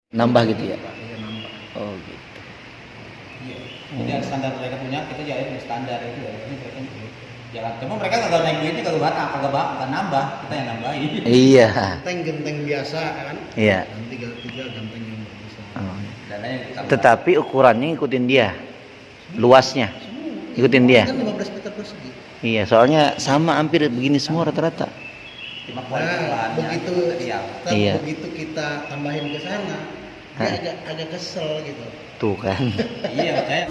Nambah gitu ya? Iya, nambah. Oh gitu. Iya. Kemudian standar mereka punya, kita jalanin standar itu ya. Ini mereka jalan. Cuma mereka kagak naik duitnya, kagak nambah, kita yang nambahin. Iya. Genteng biasa kan? Iya. Nanti tiga genteng yang bagus. Oh. Dananya yang ditambah. Tetapi ukurannya ngikutin dia, luasnya ikutin dia. Kan 15 meter persegi. Iya, soalnya sama hampir begini semua rata-rata. Cuma Nah, kualitas begitu material. Iya. begitu kita tambahin ke sana, dia agak kesel gitu. Tuh kan. Iya, makanya.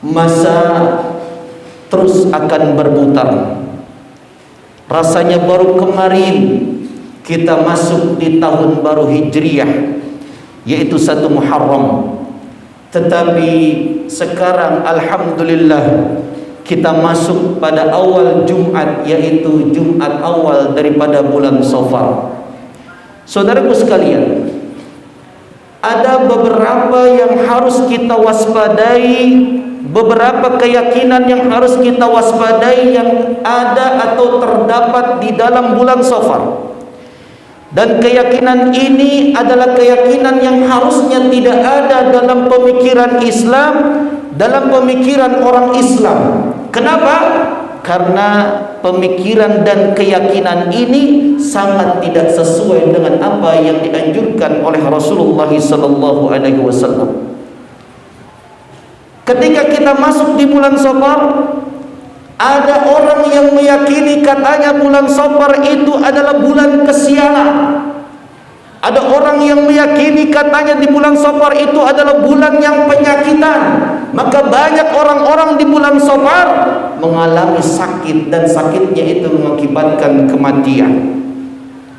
Masa terus akan berputar. Rasanya baru kemarin kita masuk di tahun baru Hijriah, yaitu 1 Muharram. Tetapi sekarang alhamdulillah kita masuk pada awal Jumat, yaitu Jumat awal daripada bulan Safar. Saudaraku sekalian, ada beberapa yang harus kita waspadai, beberapa keyakinan yang harus kita waspadai yang ada atau terdapat di dalam bulan Safar. Dan keyakinan ini adalah keyakinan yang harusnya tidak ada dalam pemikiran Islam, dalam pemikiran orang Islam. Kenapa? Karena pemikiran dan keyakinan ini sangat tidak sesuai dengan apa yang dianjurkan oleh Rasulullah SAW. Ketika kita masuk di bulan Safar, ada orang yang meyakini katanya bulan Safar itu adalah bulan kesialan. Ada orang yang meyakini katanya di bulan Safar itu adalah bulan yang penyakitan. Maka banyak orang-orang di bulan Safar mengalami sakit, dan sakitnya itu mengakibatkan kematian.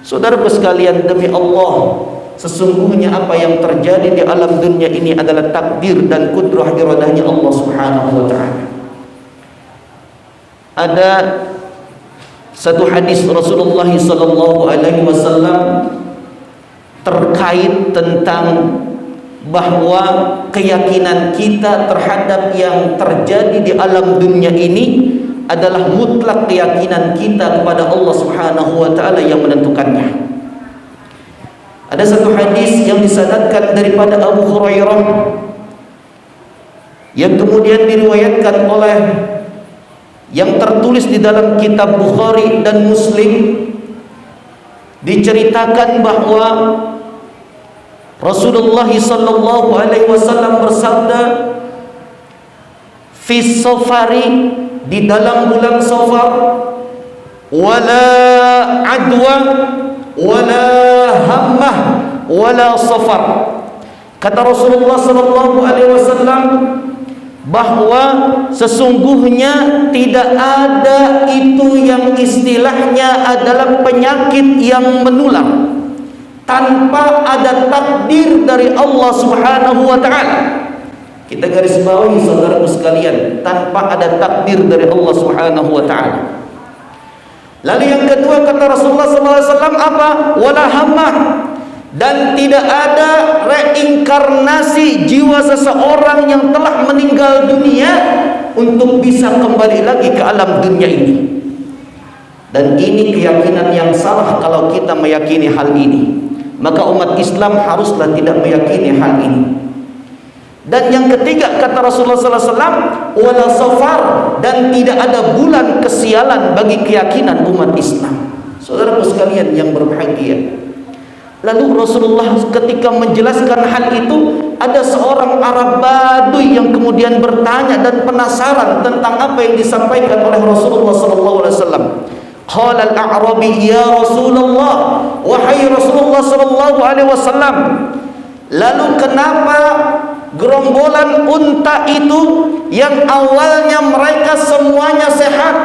Saudaraku sekalian, demi Allah, sesungguhnya apa yang terjadi di alam dunia ini adalah takdir dan kudrah iradahnya Allah Subhanahu wa ta'ala. Ada satu hadis Rasulullah sallallahu alaihi wasallam terkait tentang bahwa keyakinan kita terhadap yang terjadi di alam dunia ini adalah mutlak keyakinan kita kepada Allah Subhanahu wa ta'ala yang menentukannya. Ada satu hadis yang disanadkan daripada Abu Hurairah yang kemudian diriwayatkan oleh, yang tertulis di dalam kitab Bukhari dan Muslim, diceritakan bahwa Rasulullah sallallahu alaihi wasallam bersabda, fi safari, di dalam bulan Safar, wala adwa wala hammah wala safar. Kata Rasulullah sallallahu alaihi wasallam bahwa sesungguhnya tidak ada itu yang istilahnya adalah penyakit yang menular tanpa ada takdir dari Allah Subhanahu wa ta'ala. Kita garis bawahi saudaraku sekalian, tanpa ada takdir dari Allah Subhanahu wa ta'ala. Lalu yang kedua kata Rasulullah SAW apa? Wala hammah, dan tidak ada reinkarnasi jiwa seseorang yang telah meninggal dunia untuk bisa kembali lagi ke alam dunia ini. Dan ini keyakinan yang salah kalau kita meyakini hal ini. Maka umat Islam haruslah tidak meyakini hal ini. Dan yang ketiga kata Rasulullah SAW, wala safar, dan tidak ada bulan kesialan bagi keyakinan umat Islam. Saudaraku sekalian yang berbahagia, lalu Rasulullah ketika menjelaskan hal itu, ada seorang Arab Baduy yang kemudian bertanya dan penasaran tentang apa yang disampaikan oleh Rasulullah SAW. Qala al-A'rabi, ya Rasulullah, wahai Rasulullah sallallahu alaihi wasallam, lalu kenapa gerombolan unta itu yang awalnya mereka semuanya sehat,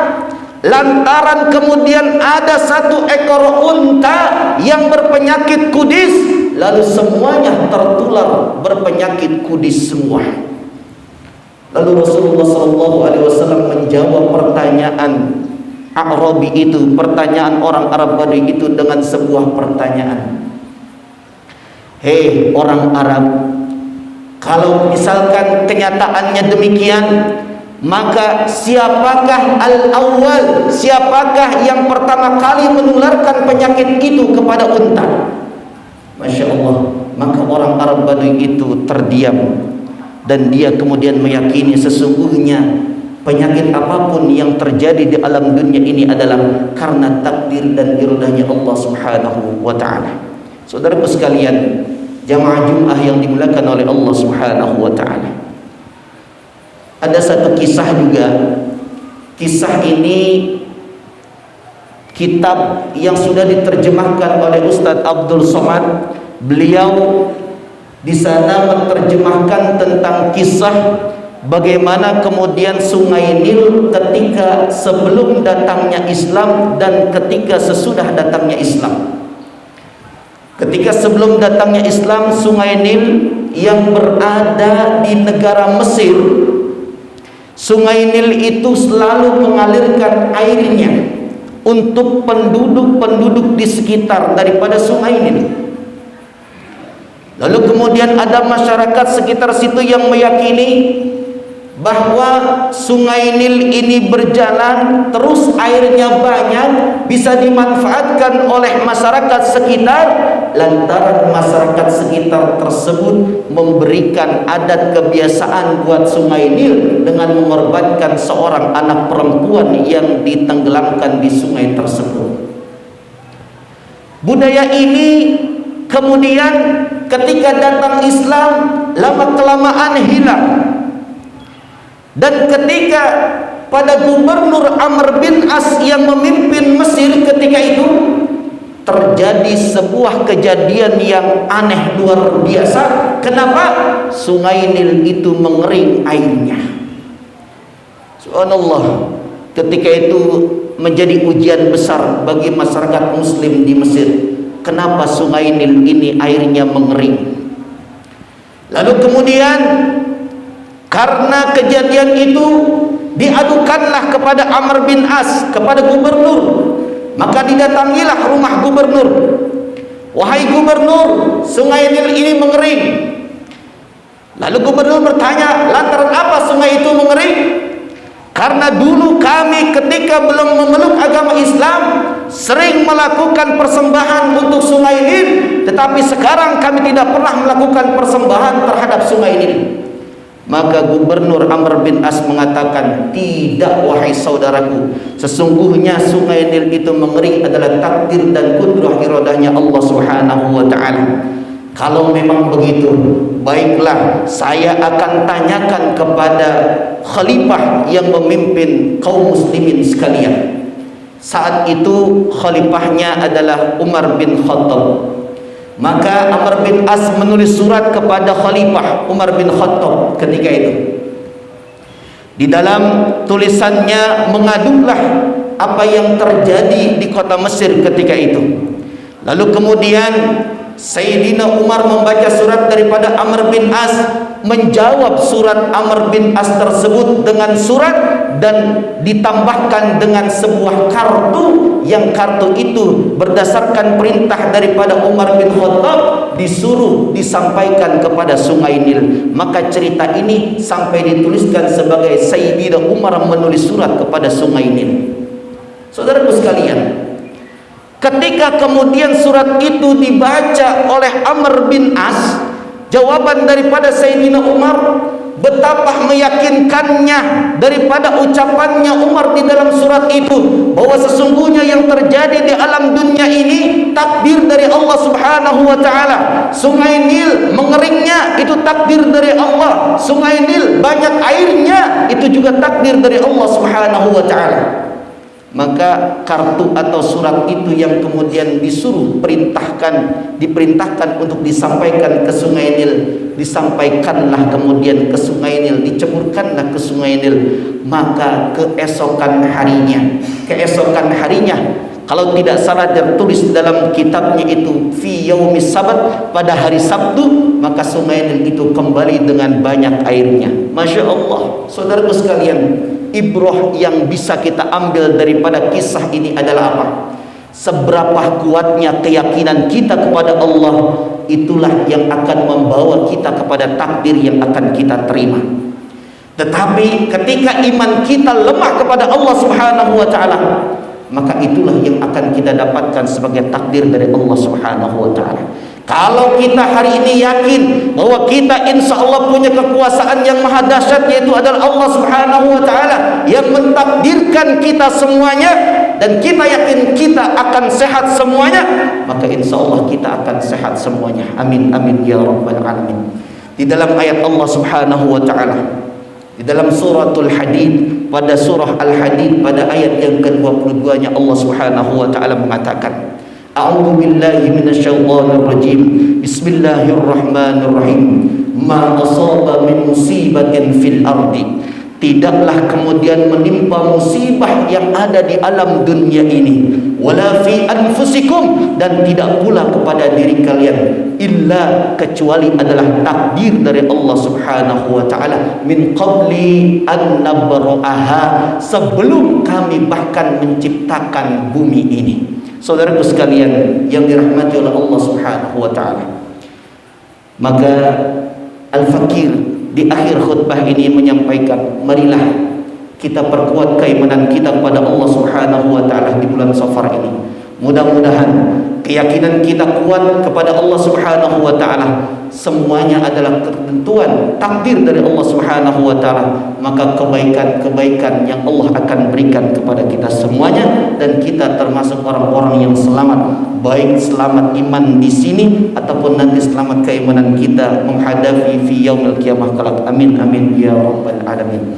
lantaran kemudian ada satu ekor unta yang berpenyakit kudis, lalu semuanya tertular berpenyakit kudis semua? Lalu Rasulullah sallallahu alaihi wasallam menjawab pertanyaan A'rabi itu, pertanyaan orang Arab Badui itu, dengan sebuah pertanyaan. Hei orang Arab, kalau misalkan kenyataannya demikian, maka siapakah al-awwal, siapakah yang pertama kali menularkan penyakit itu kepada unta? Masya Allah. Maka orang Arab Baduy itu terdiam, dan dia kemudian meyakini sesungguhnya penyakit apapun yang terjadi di alam dunia ini adalah karena takdir dan iradahnya Allah Subhanahu wa ta'ala. Saudaraku sekalian, jamaah Jumat yang dimuliakan oleh Allah Subhanahu wa ta'ala, ada satu kisah juga. Kisah ini kitab yang sudah diterjemahkan oleh Ustadz Abdul Somad. Beliau di sana menerjemahkan tentang kisah bagaimana kemudian Sungai Nil ketika sebelum datangnya Islam dan ketika sesudah datangnya Islam. Ketika sebelum datangnya Islam, Sungai Nil yang berada di negara Mesir, Sungai Nil itu selalu mengalirkan airnya untuk penduduk-penduduk di sekitar daripada Sungai Nil. Lalu kemudian ada masyarakat sekitar situ yang meyakini bahwa Sungai Nil ini berjalan terus, airnya banyak, bisa dimanfaatkan oleh masyarakat sekitar, lantaran masyarakat sekitar tersebut memberikan adat kebiasaan buat Sungai Nil dengan mengorbankan seorang anak perempuan yang ditenggelamkan di sungai tersebut. Budaya ini kemudian ketika datang Islam lama-kelamaan hilang. Dan ketika pada Gubernur Amr bin As yang memimpin Mesir ketika itu, terjadi sebuah kejadian yang aneh luar biasa. Kenapa? Sungai Nil itu mengering airnya. Subhanallah. Ketika itu menjadi ujian besar bagi masyarakat muslim di Mesir. Kenapa Sungai Nil ini airnya mengering? Lalu kemudian karena kejadian itu diadukanlah kepada Amr bin As, kepada gubernur. Maka didatangilah rumah gubernur. Wahai gubernur, Sungai Nil ini mengering. Lalu gubernur bertanya, lantaran apa sungai itu mengering? Karena dulu kami ketika belum memeluk agama Islam sering melakukan persembahan untuk Sungai Nil, tetapi sekarang kami tidak pernah melakukan persembahan terhadap Sungai Nil. Maka Gubernur Amr bin As mengatakan, tidak wahai saudaraku, sesungguhnya Sungai Nil itu mengering adalah takdir dan kudrah iradahnya Allah Subhanahu wa ta'ala. Kalau memang begitu, baiklah, saya akan tanyakan kepada khalifah yang memimpin kaum muslimin sekalian. Saat itu khalifahnya adalah Umar bin Khattab. Maka Amr bin As menulis surat kepada Khalifah Umar bin Khattab ketika itu. Di dalam tulisannya mengadulah apa yang terjadi di kota Mesir ketika itu. Lalu kemudian Sayyidina Umar membaca surat daripada Amr bin As, menjawab surat Amr bin As tersebut dengan surat, dan ditambahkan dengan sebuah kartu, yang kartu itu berdasarkan perintah daripada Umar bin Khattab disuruh disampaikan kepada Sungai Nil. Maka cerita ini sampai dituliskan sebagai Sayyidina Umar menulis surat kepada Sungai Nil. Saudaraku sekalian, ketika kemudian surat itu dibaca oleh Amr bin As, jawaban daripada Sayyidina Umar, betapa meyakinkannya daripada ucapannya Umar di dalam surat itu, bahwa sesungguhnya yang terjadi di alam dunia ini takdir dari Allah Subhanahu wa ta'ala. Sungai Nil mengeringnya itu takdir dari Allah. Sungai Nil banyak airnya itu juga takdir dari Allah Subhanahu wa ta'ala. Maka kartu atau surat itu yang kemudian diperintahkan untuk disampaikan ke Sungai Nil, disampaikanlah kemudian ke Sungai Nil, diceburkanlah ke Sungai Nil. Maka keesokan harinya, kalau tidak salah tertulis dalam kitabnya itu fi yaumis sabat, pada hari Sabtu, maka Sungai Nil itu kembali dengan banyak airnya. Masya Allah. Saudaraku sekalian, ibrah yang bisa kita ambil daripada kisah ini adalah apa? seberapa kuatnya keyakinan kita kepada Allah, itulah yang akan membawa kita kepada takdir yang akan kita terima. Tetapi ketika iman kita lemah kepada Allah Subhanahu wa taala, maka itulah yang akan kita dapatkan sebagai takdir dari Allah Subhanahu wa taala. Kalau kita hari ini yakin bahwa kita insya Allah punya kekuasaan yang maha dahsyat, yaitu adalah Allah Subhanahu wa taala yang mentakdirkan kita semuanya, dan kita yakin kita akan sehat semuanya, maka insya Allah kita akan sehat semuanya. Amin amin ya rabbal alamin. Di dalam ayat Allah Subhanahu wa taala, di dalam suratul Hadid, pada surah Al-Hadid pada ayat yang ke-22-nya Allah Subhanahu wa taala mengatakan, A'udzu billahi minasyaitonir rajim. Bismillahirrahmanirrahim. Ma asaba min musibatin fil ardi. Tidaklah kemudian menimpa musibah yang ada di alam dunia ini, wala fi anfusikum, dan tidak pula kepada diri kalian, illa kecuali adalah takdir dari Allah Subhanahu wa taala, min qabli an nabra'aha, sebelum kami bahkan menciptakan bumi ini. Saudaraku sekalian yang dirahmati oleh Allah Subhanahu wa taala, maka Al-Fakir di akhir khutbah ini menyampaikan, marilah kita perkuat keimanan kita kepada Allah Subhanahu wa taala di bulan Safar ini. Mudah-mudahan keyakinan kita kuat kepada Allah Subhanahu wa taala. Semuanya adalah ketentuan takdir dari Allah Subhanahu wa taala. Maka kebaikan-kebaikan yang Allah akan berikan kepada kita semuanya, dan kita termasuk orang-orang yang selamat, baik selamat iman di sini ataupun nanti selamat keimanan kita menghadapi fi yaumil qiyamah kelak. Amin amin ya rabbal alamin.